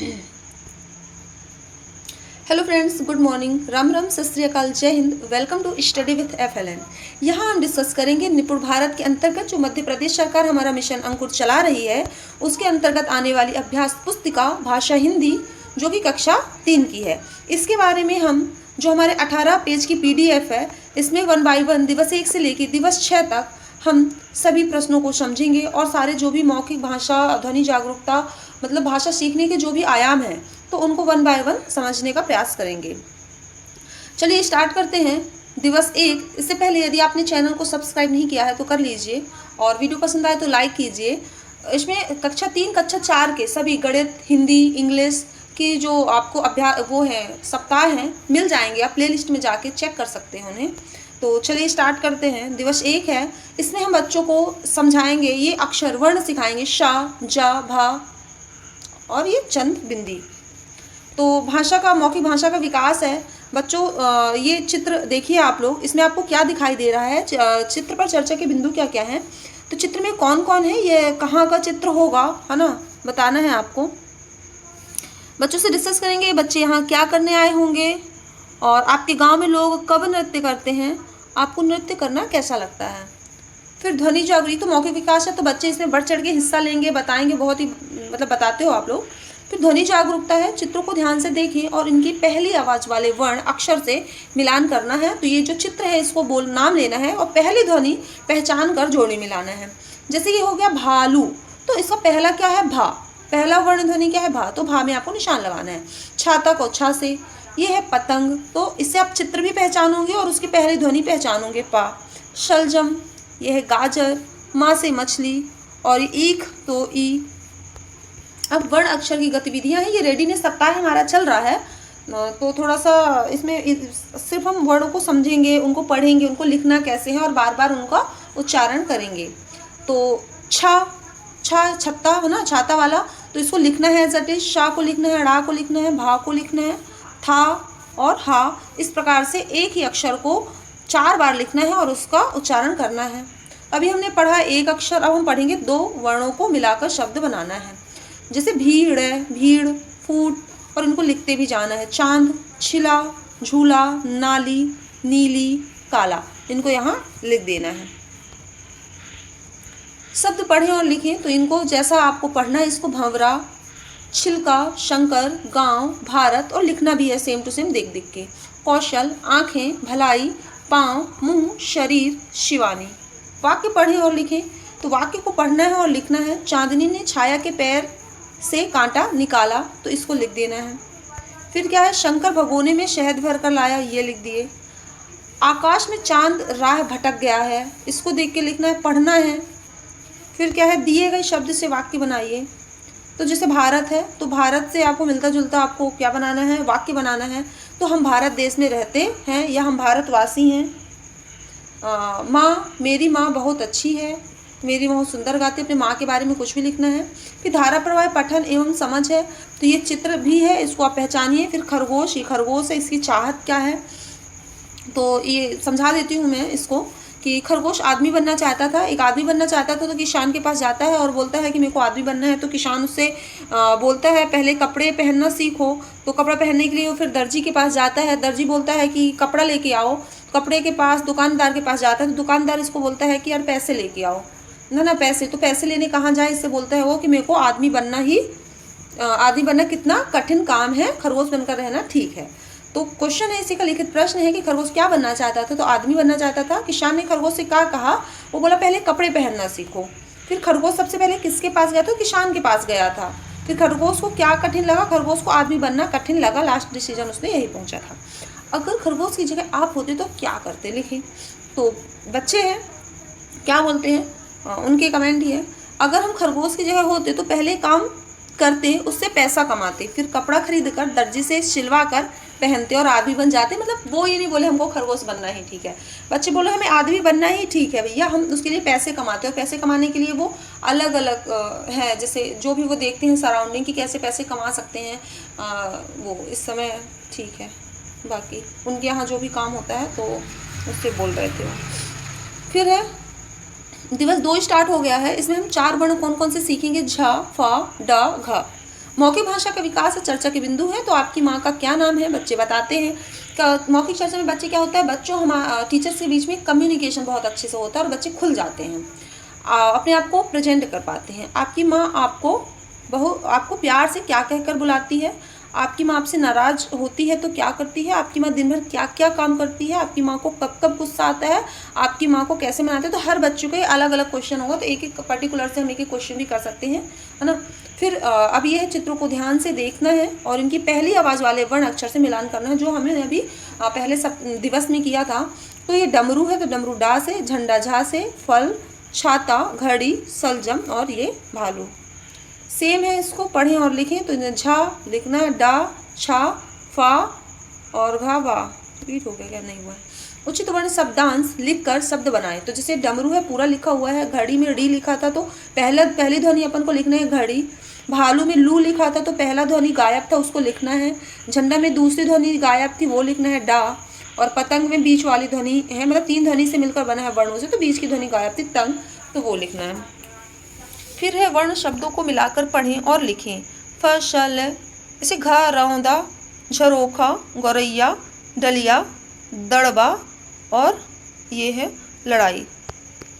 Hello friends, good morning, Ram Ram, सत श्री अकाल, जय Hind. Welcome to study with FLN। यहाँ हम डिस्कस करेंगे निपुण भारत के अंतर्गत जो मध्य प्रदेश सरकार हमारा मिशन अंकुर चला रही है उसके अंतर्गत आने वाली अभ्यास पुस्तिका भाषा हिंदी जो कि कक्षा 3 की है। इसके बारे में हम जो हमारे 18 पेज की PDF है इसमें 1 बाय 1 दिवस 1 से लेकर दिवस 6 तक हम सभी प्रश्नों को समझेंगे और सारे जो भी मौखिक भाषा, ध्वनि जागरूकता, मतलब भाषा सीखने के जो भी आयाम हैं तो उनको 1 बाय 1 समझने का प्रयास करेंगे। चलिए स्टार्ट करते हैं। दिवस 1। इससे पहले यदि आपने चैनल को सब्सक्राइब नहीं किया है तो कर लीजिए और वीडियो पसंद आए तो लाइक कीजिए। इसमें कक्षा 3, कक्षा 4 के सभी गणित, हिंदी, इंग्लिश की जो आपको अभ्यास वो हैं सप्ताह हैं मिल जाएंगे। आप प्लेलिस्ट में जाके चेक कर सकते हैं उन्हें। तो चलिए स्टार्ट करते हैं। दिवस 1 है, इसमें हम बच्चों को समझाएंगे, ये अक्षर वर्ण सिखाएंगे, शा, जा, भा और ये चंद बिंदी। तो भाषा का, मौखिक भाषा का विकास है बच्चों। ये चित्र देखिए आप लोग, इसमें आपको क्या दिखाई दे रहा है, चित्र पर चर्चा के बिंदु क्या क्या हैं। तो चित्र में कौन कौन है, ये कहाँ का चित्र होगा, है ना, बताना है आपको। बच्चों से डिस्कस करेंगे बच्चे यहाँ क्या करने आए होंगे और आपके गांव में लोग कब नृत्य करते हैं, आपको नृत्य करना कैसा लगता है। फिर ध्वनि जागृति, तो मौखिक विकास है तो बच्चे इसमें बढ़ चढ़ के हिस्सा लेंगे, बताएंगे, बहुत ही मतलब बताते हो आप लोग। फिर ध्वनि जागरूकता है, चित्रों को ध्यान से देखें और इनकी पहली आवाज़ वाले वर्ण अक्षर से मिलान करना है। तो ये जो चित्र है इसको नाम लेना है और पहली ध्वनि पहचान कर जोड़ी मिलाना है। जैसे ये हो गया भालू, तो इसका पहला क्या है, भा, पहला वर्ण ध्वनि क्या है, भा, तो भा में आपको निशान लगाना है। छाता को छा से, ये है पतंग, तो इससे आप चित्र भी पहचानोगे और उसकी पहली ध्वनि पहचानोगे, पा। शलजम, यह है गाजर, माँ से मछली और ईख तो ई। अब वर्ण अक्षर की गतिविधियां हैं, ये रेडीनेस सप्ताह हमारा चल रहा है तो थोड़ा सा इसमें सिर्फ हम वर्णों को समझेंगे, उनको पढ़ेंगे, उनको लिखना कैसे है और बार बार उनका उच्चारण करेंगे। तो छा, छा छत्ता है ना, छाता वाला, तो इसको लिखना है जटिल, शा को लिखना है, ड़ा को लिखना है, भा को लिखना है, था और हा, इस प्रकार से एक ही अक्षर को 4 बार लिखना है और उसका उच्चारण करना है। अभी हमने पढ़ा एक अक्षर, अब हम पढ़ेंगे 2 वर्णों को मिलाकर शब्द बनाना है। जैसे भीड़ है, भीड़, फूट, और इनको लिखते भी जाना है। चांद, छिला, झूला, नाली, नीली, काला, इनको यहाँ लिख देना है। शब्द पढ़ें और लिखें तो इनको जैसा आपको पढ़ना है, इसको भंवरा, छिलका, शंकर, गांव, भारत, और लिखना भी है सेम टू सेम देख देख के। कौशल, आँखें, भलाई, पाँव, मुंह, शरीर, शिवानी। वाक्य पढ़ें और लिखें तो वाक्य को पढ़ना है और लिखना है। चांदनी ने छाया के पैर से कांटा निकाला, तो इसको लिख देना है। फिर क्या है, शंकर भगोने में शहद भर कर लाया, ये लिख दिए। आकाश में चांद राह भटक गया है, इसको देख के लिखना है, पढ़ना है। फिर क्या है, दिए गए शब्द से वाक्य बनाइए। तो जैसे भारत है तो भारत से आपको मिलता जुलता आपको क्या बनाना है, वाक्य बनाना है। तो हम भारत देश में रहते हैं या हम भारतवासी हैं। माँ, मेरी माँ बहुत अच्छी है, मेरी बहुत सुंदर गाती है, अपनी माँ के बारे में कुछ भी लिखना है। फिर धारा प्रवाह पठन एवं समझ है, तो ये चित्र भी है, इसको आप पहचानिए। फिर खरगोश, ये खरगोश है, इसकी चाहत क्या है, तो ये समझा देती हूँ मैं इसको कि खरगोश आदमी बनना चाहता था। एक आदमी बनना चाहता था तो किसान के पास जाता है और बोलता है कि मेरे को आदमी बनना है। तो किसान उससे बोलता है पहले कपड़े पहनना सीखो, तो कपड़ा पहनने के लिए वो फिर दर्जी के पास जाता है। दर्जी बोलता है कि कपड़ा लेके आओ, कपड़े के पास दुकानदार के पास जाता है, तो दुकानदार इसको बोलता है कि यार पैसे लेके आओ ना पैसे। तो पैसे लेने कहाँ जाए, इससे बोलता है वो कि मेरे को आदमी बनना कितना कठिन काम है, खरगोश बनकर रहना ठीक है। तो क्वेश्चन है, इसी का लिखित प्रश्न है कि खरगोश क्या बनना चाहता था, तो आदमी बनना चाहता था। किसान ने खरगोश से क्या कहा, वो बोला पहले कपड़े पहनना सीखो। फिर खरगोश सबसे पहले किसके पास गया था, किसान के पास गया था। फिर खरगोश को क्या कठिन लगा, खरगोश को आदमी बनना कठिन लगा, लास्ट डिसीजन उसने यही पहुंचा था। अगर खरगोश की जगह आप होते तो क्या करते, लिखें। तो बच्चे हैं क्या बोलते हैं, उनके कमेंट ही है। अगर हम खरगोश की जगह होते तो पहले काम करते, उससे पैसा कमाते, फिर कपड़ा खरीद कर दर्जी से सिलवा कर पहनते और आदमी बन जाते। मतलब वो ये नहीं बोले हमको खरगोश बनना ही ठीक है, बच्चे बोले हमें आदमी बनना ही ठीक है भैया, हम उसके लिए पैसे कमाते हैं। और पैसे कमाने के लिए वो अलग अलग है, जैसे जो भी वो देखते हैं सराउंडिंग की कैसे पैसे कमा सकते हैं, वो इस समय ठीक है, बाकी उनके यहाँ जो भी काम होता है तो उससे बोल रहे थे। फिर है दिवस 2 स्टार्ट हो गया है, इसमें हम 4 वर्ण कौन कौन से सीखेंगे, झ, फ, ड, घ। मौखिक भाषा का विकास है, चर्चा के बिंदु है। तो आपकी माँ का क्या नाम है, बच्चे बताते हैं। मौखिक चर्चा में बच्चे क्या होता है, बच्चों टीचर्स के बीच में कम्युनिकेशन बहुत अच्छे से होता है और बच्चे खुल जाते हैं, अपने आप को प्रेजेंट कर पाते हैं। आपकी माँ आपको प्यार से क्या कहकर बुलाती है, आपकी माँ आपसे नाराज होती है तो क्या करती है, आपकी माँ दिन भर क्या क्या काम करती है, आपकी माँ को कब कब गुस्सा आता है, आपकी माँ को कैसे मनाते हैं। तो हर बच्चों का अलग अलग क्वेश्चन होगा, तो एक एक पर्टिकुलर से हम एक एक क्वेश्चन भी कर सकते हैं, है ना। फिर अब ये चित्रों को ध्यान से देखना है और इनकी पहली आवाज़ वाले वर्ण अक्षर से मिलान करना है, जो हमने अभी पहले दिवस में किया था। तो ये डमरू है, तो डमरू डा से, झंडा झा से, फल छाता, घड़ी सलजम, और ये भालू। सेम है, इसको पढ़ें और लिखें। तो झा लिखना है, डा छा फा और घा वा। रिपीट हो गया क्या, नहीं हुआ। उचित वर्ण शब्दांश लिखकर शब्द बनाएं। तो जैसे डमरू है पूरा लिखा हुआ है, घड़ी में डी लिखा था तो पहली ध्वनि अपन को लिखना है घड़ी। भालू में लू लिखा था तो पहला ध्वनि गायब था, उसको लिखना है। झंडा में दूसरी ध्वनि गायब थी, वो लिखना है डा। और पतंग में बीच वाली ध्वनि है, मतलब 3 ध्वनि से मिलकर बना है वर्णों से, तो बीच की ध्वनि गायब थी तंग, तो वो लिखना है। फिर है वर्ण शब्दों को मिलाकर पढ़ें और लिखें। फसल, जैसे घ रौंदा, झरोखा, गौरैया, डलिया, दड़बा, और ये है लड़ाई।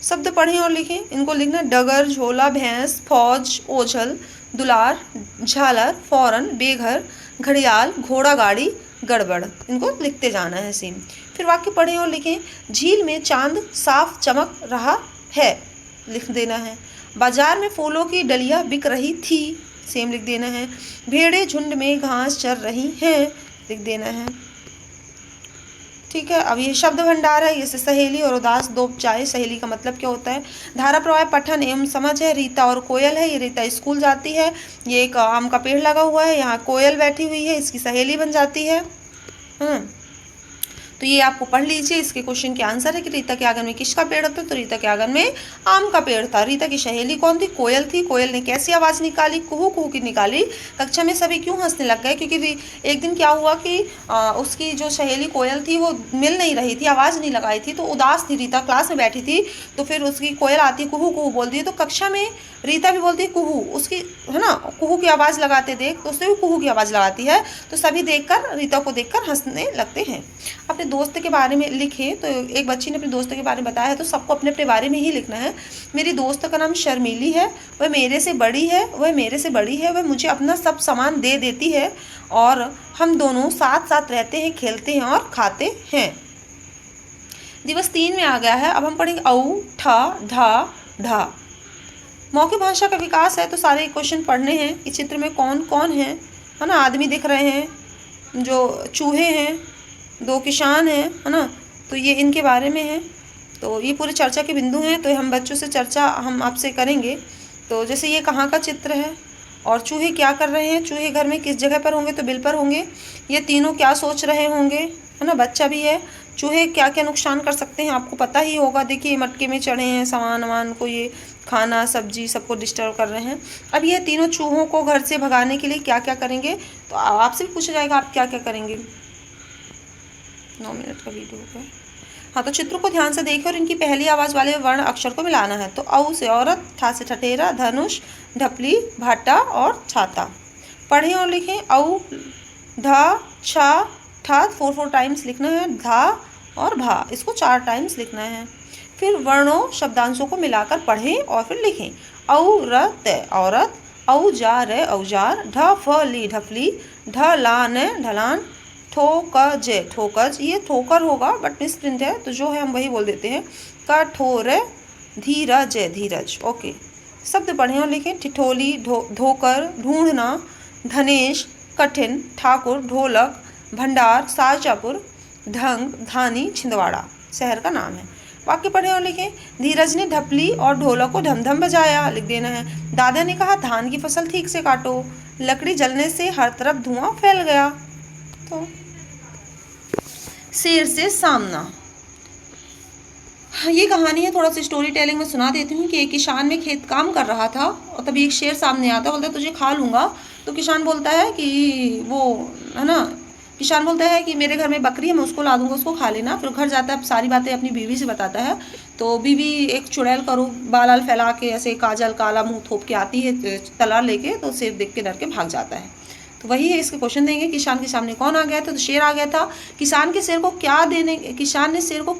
शब्द पढ़ें और लिखें। इनको लिखना डगर, झोला, भैंस, फौज, ओझल, दुलार, झालर, फौरन, बेघर, घड़ियाल, घोड़ा गाड़ी, गड़बड़। इनको लिखते जाना है सेम। फिर वाक्य पढ़ें और लिखें। झील में चांद साफ चमक रहा है, लिख देना है। बाजार में फूलों की डलिया बिक रही थी, सेम लिख देना है। भेड़ें झुंड में घास चर रही हैं, लिख देना है। ठीक है। अब ये शब्द भंडार है, जैसे सहेली और उदास दो चाय। सहेली का मतलब क्या होता है। धारा प्रवाह पठन एवं समझ है। रीता और कोयल है, ये रीता स्कूल जाती है। ये एक आम का पेड़ लगा हुआ है, यहाँ कोयल बैठी हुई है, इसकी सहेली बन जाती है। तो ये आपको पढ़ लीजिए। इसके क्वेश्चन के आंसर है कि रीता के आंगन में किसका पेड़ था, तो रीता के आंगन में आम का पेड़ था। रीता की सहेली कौन थी, कोयल थी। कोयल ने कैसी आवाज़ निकाली, कुहू कुहू की निकाली। कक्षा में सभी क्यों हंसने लग गए, क्योंकि एक दिन क्या हुआ कि उसकी जो सहेली कोयल थी वो मिल नहीं रही थी, आवाज़ नहीं लगाई थी, तो उदास थी रीता। क्लास में बैठी थी तो फिर उसकी कोयल आती है, कुहू कुहू बोलती है, तो कक्षा में रीता भी बोलती है कुहू, उसकी है ना, कुहू की आवाज़ लगाते देख तो उसने भी कुहू की आवाज़ लगाती है। तो सभी देखकर, रीता को देखकर हंसने लगते हैं। अपने दोस्त के बारे में लिखे। तो एक बच्ची ने अपने दोस्त के बारे में बताया है, तो सबको अपने अपने बारे में ही लिखना है। मेरी दोस्त का नाम शर्मीली है, वह मेरे से बड़ी है, वह मुझे अपना सब सामान दे देती है और हम दोनों साथ साथ रहते हैं, खेलते हैं और खाते हैं। दिवस 3 में आ गया है। अब हम पढ़ेंगे औ, ठा, ढा, ढा। मौखिक भाषा का विकास है, तो सारे क्वेश्चन पढ़ने हैं। इस चित्र में कौन कौन है ना, आदमी दिख रहे हैं, जो चूहे हैं, 2 किसान हैं, है ना, तो ये इनके बारे में है। तो ये पूरे चर्चा के बिंदु हैं, तो हम बच्चों से चर्चा हम आपसे करेंगे। तो जैसे ये कहाँ का चित्र है और चूहे क्या कर रहे हैं, चूहे घर में किस जगह पर होंगे, तो बिल पर होंगे। ये तीनों क्या सोच रहे होंगे, है ना, बच्चा भी है। चूहे क्या क्या नुकसान कर सकते हैं आपको पता ही होगा। देखिए मटके में चढ़े हैं, सामान वामान को ये खाना सब्जी सबको डिस्टर्ब कर रहे हैं। अब ये तीनों चूहों को घर से भगाने के लिए क्या क्या करेंगे, तो आपसे भी पूछा जाएगा आप क्या क्या करेंगे। 9 मिनट का वीडियो हो गया। हाँ, तो चित्रों को ध्यान से देखिए और इनकी पहली आवाज़ वाले वर्ण अक्षर को मिलाना है। तो औ से औरत, ठा से ठठेरा, धनुष, ढपली, भाटा और छाता। पढ़ें और लिखें। औ, धा, छा, ठा 4 टाइम्स लिखना है। धा और भा, इसको 4 टाइम्स लिखना है। फिर वर्णों शब्दांशों को मिलाकर पढ़ें और फिर लिखें। औरत, औरत, औजार, औजार, ढफली, ढफली, ढलान, ढलान, ठोकज, ठोकज, ये ठोकर होगा बट मिसप्रिंट है, तो जो है हम वही बोल देते हैं। कठोर, धीरज, धीरज। ओके, शब्द पढ़ें और लिखें। ठिठोली, धोकर, ढूंढना, धनेश, कठिन, ठाकुर, ढोलक, भंडार, शाहजहाँपुर, ढंग, धानी, छिंदवाड़ा शहर का नाम है। वाक्य पढ़ें और लिखें। धीरज ने ढपली और ढोलक को धमधम बजाया, लिख देना है। दादा ने कहा धान की फसल ठीक से काटो, लकड़ी जलने से हर तरफ धुआं फैल गया। तो शेर से सामना, ये कहानी है, थोड़ा सा स्टोरी टेलिंग में सुना देती हूँ कि एक किसान में खेत काम कर रहा था और तभी एक शेर सामने आता, बोलता है तुझे खा लूँगा। तो किसान बोलता है कि वो है ना, किसान बोलता है कि मेरे घर में बकरी है, मैं उसको ला दूँगा, उसको खा लेना। फिर घर जाता है, सारी बातें अपनी बीवी से बताता है। तो बीवी एक चुड़ैल का रूप बाल फैला के ऐसे काजल काला मुंह थोप के आती है तलवार लेके, तो शेर देख के डर के भाग जाता है। तो वही है, इसके क्वेश्चन देंगे। किसान के सामने कौन आ गया था? तो शेर आ गया था। किसान ने शेर को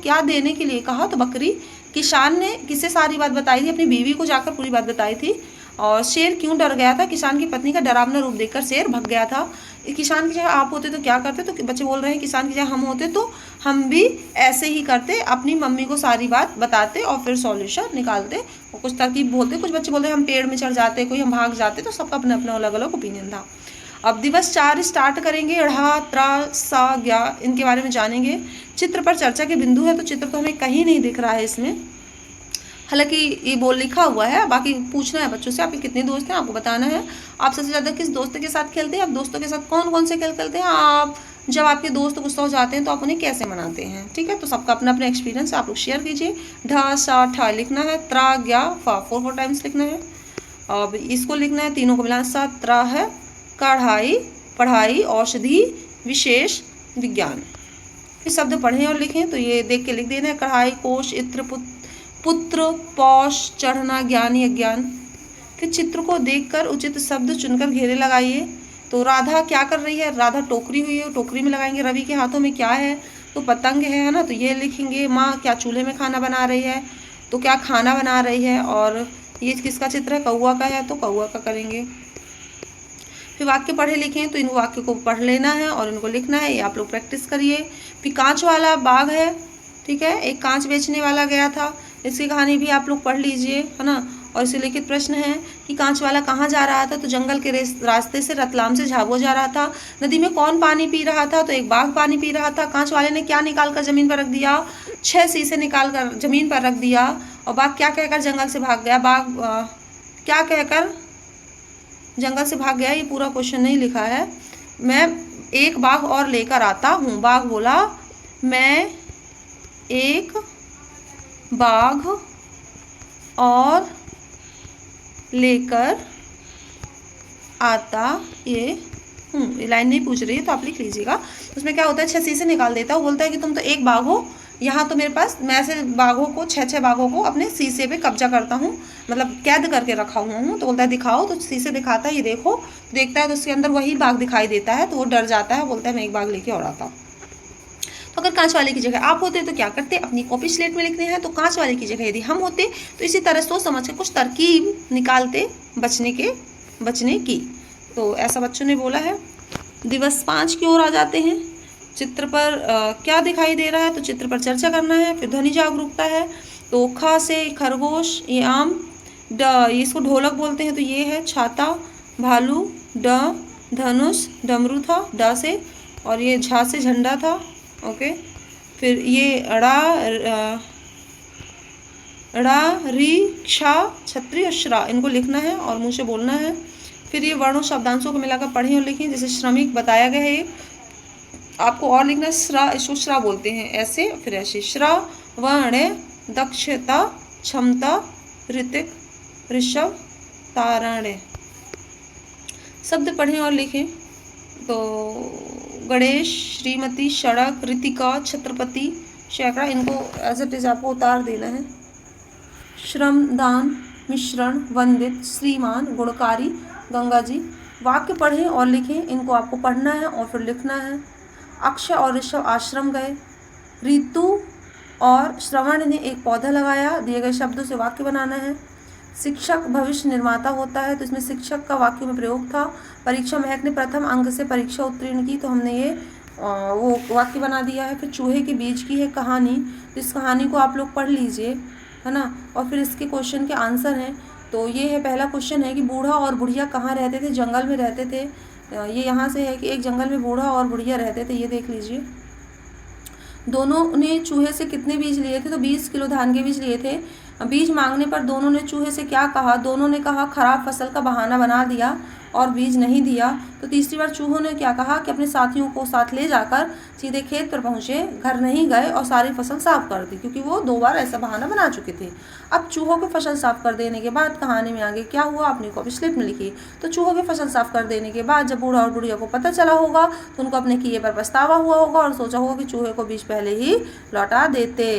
क्या देने के लिए कहा? तो बकरी। किसान ने किससे सारी बात बताई थी? अपनी बीवी को जाकर पूरी बात बताई थी। और शेर क्यों डर गया था? किसान की पत्नी का डरावना रूप देखकर शेर भाग गया था। किसान की जगह आप होते तो क्या करते? तो बच्चे बोल रहे हैं किसान की जगह हम होते तो हम भी ऐसे ही करते, अपनी मम्मी को सारी बात बताते और फिर सॉल्यूशन निकालते। और कुछ तरकीब बोलते, कुछ बच्चे बोलते हम पेड़ में चढ़ जाते, कोई हम भाग जाते। तो सबका अपना अपना अलग अलग ओपिनियन था। अब दिवस 4 स्टार्ट करेंगे। ढ़, त्र, सा, ज्ञ, इनके बारे में जानेंगे। चित्र पर चर्चा के बिंदु है, तो चित्र तो हमें कहीं नहीं दिख रहा है इसमें, हालांकि ये बोल लिखा हुआ है। बाकी पूछना है बच्चों से आपके कितने दोस्त हैं, आपको बताना है। आप सबसे ज़्यादा किस दोस्त के साथ खेलते हैं? आप दोस्तों के साथ कौन कौन से खेल खेलते हैं? आप जब आपके दोस्त गुस्सा हो जाते हैं तो आप उन्हें कैसे मनाते हैं? ठीक है, तो सबका अपना अपना एक्सपीरियंस आप लोग शेयर कीजिए। ढ, सा, ठ लिखना है। त्रा, ज्ञ, फा 4 टाइम्स लिखना है। अब इसको लिखना है, तीनों को मिलाना। सा, त्रा है कढ़ाई, पढ़ाई, औषधि, विशेष, विज्ञान। फिर शब्द पढ़ें और लिखें, तो ये देख के लिख देना है। कढ़ाई, कोश, इत्र, पुत्र, पौष, चढ़ना, ज्ञान या ज्ञान। फिर चित्र को देखकर उचित शब्द चुनकर घेरे लगाइए। तो राधा क्या कर रही है? राधा टोकरी हुई है, टोकरी में लगाएंगे। रवि के हाथों में क्या है? तो पतंग है ना, तो ये लिखेंगे। माँ क्या चूल्हे में खाना बना रही है? तो क्या खाना बना रही है। और ये किसका चित्र है? कौआ का है, तो कौआ का करेंगे। फिर वाक्य पढ़े लिखें, तो इन वाक्य को पढ़ लेना है और इनको लिखना है। ये आप लोग प्रैक्टिस करिए। फिर कांच वाला बाग है, ठीक है, एक कांच बेचने वाला गया था। इसकी कहानी भी आप लोग पढ़ लीजिए, है ना। और इसे लिखित प्रश्न है कि कांच वाला कहाँ जा रहा था? तो जंगल के रास्ते से रतलाम से झाबुआ जा रहा था। नदी में कौन पानी पी रहा था? तो एक बाघ पानी पी रहा था। कांच वाले ने क्या निकाल कर जमीन पर रख दिया? 6 शीशे निकाल कर जमीन पर रख दिया। और बाघ क्या कहकर जंगल से भाग गया? बाघ क्या कहकर जंगल से भाग गया? ये पूरा क्वेश्चन नहीं लिखा है। मैं एक बाघ और लेकर आता हूँ। बाघ बोला मैं एक बाघ और लेकर आता ये लाइन नहीं पूछ रही है, तो आप लिख लीजिएगा। उसमें क्या होता है? 6 शीशे निकाल देता है। वो बोलता है कि तुम तो एक बाघ हो, यहाँ तो मेरे पास मैं ऐसे बाघों को 6 बाघों को अपने शीशे पे कब्जा करता हूँ, मतलब कैद करके रखा हुआ हूँ। तो बोलता है दिखाओ। तो शीशे दिखाता है, ये देखो। देखता है तो उसके अंदर वही बाघ दिखाई देता है। तो वो डर जाता है, बोलता है मैं एक बाघ लेके और आता हूँ। तो अगर कांच वाले की जगह आप होते तो क्या करते? अपनी कॉपी स्लेट में लिखते हैं। तो कांच वाले की जगह यदि हम होते तो इसी तरह सोच समझ के कुछ तरकीब निकालते बचने की। तो ऐसा बच्चों ने बोला है। दिवस 5 की ओर आ जाते हैं। चित्र पर क्या दिखाई दे रहा है? तो चित्र पर चर्चा करना है। फिर ध्वनि जागरूकता है। तो ख से खरगोश, ये आम। ड, इसको ढोलक बोलते हैं, तो ये है छाता, भालू। ड, धनुष, डमरू था ड से। और ये झा से झंडा था, ओके। फिर ये ड़ा, री, क्षा, छतरी और श्रा, इनको लिखना है और मुंह से बोलना है। फिर ये वर्णों शब्दांशों को मिलाकर पढ़ें और लिखें। जैसे श्रमिक बताया गया है, आपको और लिखना है। श्रा, इसको श्रा बोलते हैं ऐसे, फिर ऐसे। श्रावण, दक्षता, क्षमता, ऋतिक, ऋषभ, तारण। शब्द पढ़ें और लिखें। तो गणेश, श्रीमती, सड़क, ऋतिका, छत्रपति, सैकड़ा, इनको एज इट इज आपको उतार देना है। श्रमदान, मिश्रण, वंदित, श्रीमान, गुणकारी, गंगा जी। वाक्य पढ़ें और लिखें, इनको आपको पढ़ना है और फिर लिखना है। अक्षय और ऋषभ आश्रम गए। ऋतु और श्रवण ने एक पौधा लगाया। दिए गए शब्दों से वाक्य बनाना है। शिक्षक भविष्य निर्माता होता है, तो इसमें शिक्षक का वाक्य में प्रयोग था। परीक्षा महक ने प्रथम अंक से परीक्षा उत्तीर्ण की, तो हमने ये वो वाक्य बना दिया है। फिर चूहे के बीज की है कहानी, तो इस कहानी को आप लोग पढ़ लीजिए, है ना। और फिर इसके क्वेश्चन के आंसर हैं। तो ये है, पहला क्वेश्चन है कि बूढ़ा और बुढ़िया कहाँ रहते थे? जंगल में रहते थे। ये यहाँ से है कि एक जंगल में बूढ़ा और बुढ़िया रहते थे, ये देख लीजिए। दोनों ने चूहे से कितने बीज लिए थे? तो 20 किलो धान के बीज लिए थे। बीज मांगने पर दोनों ने चूहे से क्या कहा? दोनों ने कहा खराब फसल का बहाना बना दिया और बीज नहीं दिया। तो तीसरी बार चूहों ने क्या कहा कि अपने साथियों को साथ ले जाकर सीधे खेत पर पहुंचे, घर नहीं गए और सारी फसल साफ कर दी, क्योंकि वो 2 बार ऐसा बहाना बना चुके थे। अब चूहों की फसल साफ कर देने के बाद कहानी में आगे क्या हुआ, अपनी कॉपी स्लिप में लिखिए। तो चूहों की फसल साफ कर देने के बाद जब बूढ़ा और बुढ़िया को पता चला होगा तो उनको अपने किए पर पछतावा हुआ होगा और सोचा होगा कि चूहे को बीज पहले ही लौटा देते।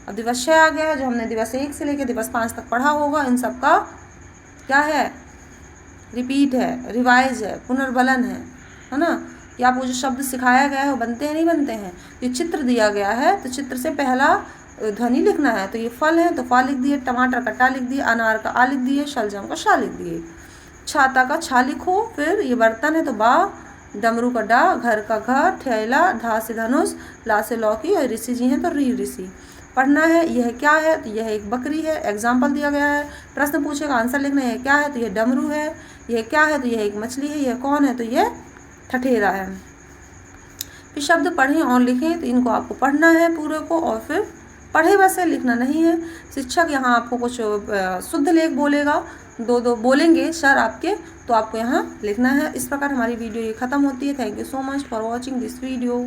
अब दिवस 6 आ गया है, जो हमने दिवस 1 से लेकर दिवस 5 तक पढ़ा होगा, इन सब का क्या है, रिपीट है, रिवाइज है, पुनर्बलन है ना। कि आपको जो शब्द सिखाया गया है वो बनते हैं नहीं बनते हैं। ये चित्र दिया गया है तो चित्र से पहला ध्वनि लिखना है। तो ये फल है तो फा लिख दिए, टमाटर का टा लिख दिए, अनार का आ लिख दिए, शलजम का शा लिख दिए, छाता का छा लिखो। फिर ये बर्तन है तो बा, डमरू का डा, घर का घर, ठेला, धा से धनुष, ला से लौकी, और ऋषि जी हैं तो री ऋषि। पढ़ना है, यह क्या है तो यह एक बकरी है, एग्जाम्पल दिया गया है, प्रश्न पूछेगा आंसर लिखना है, यह क्या है तो यह डमरू है, यह क्या है तो यह एक मछली है, यह कौन है तो यह ठठेरा है। फिर शब्द पढ़ें और लिखें, तो इनको आपको पढ़ना है पूरे को, और फिर पढ़े वैसे लिखना नहीं है। शिक्षक यहाँ आपको कुछ शुद्ध लेख बोलेगा, दो बोलेंगे सर आपके, तो आपको यहाँ लिखना है। इस प्रकार हमारी वीडियो ये ख़त्म होती है। Thank you so much for watching this video.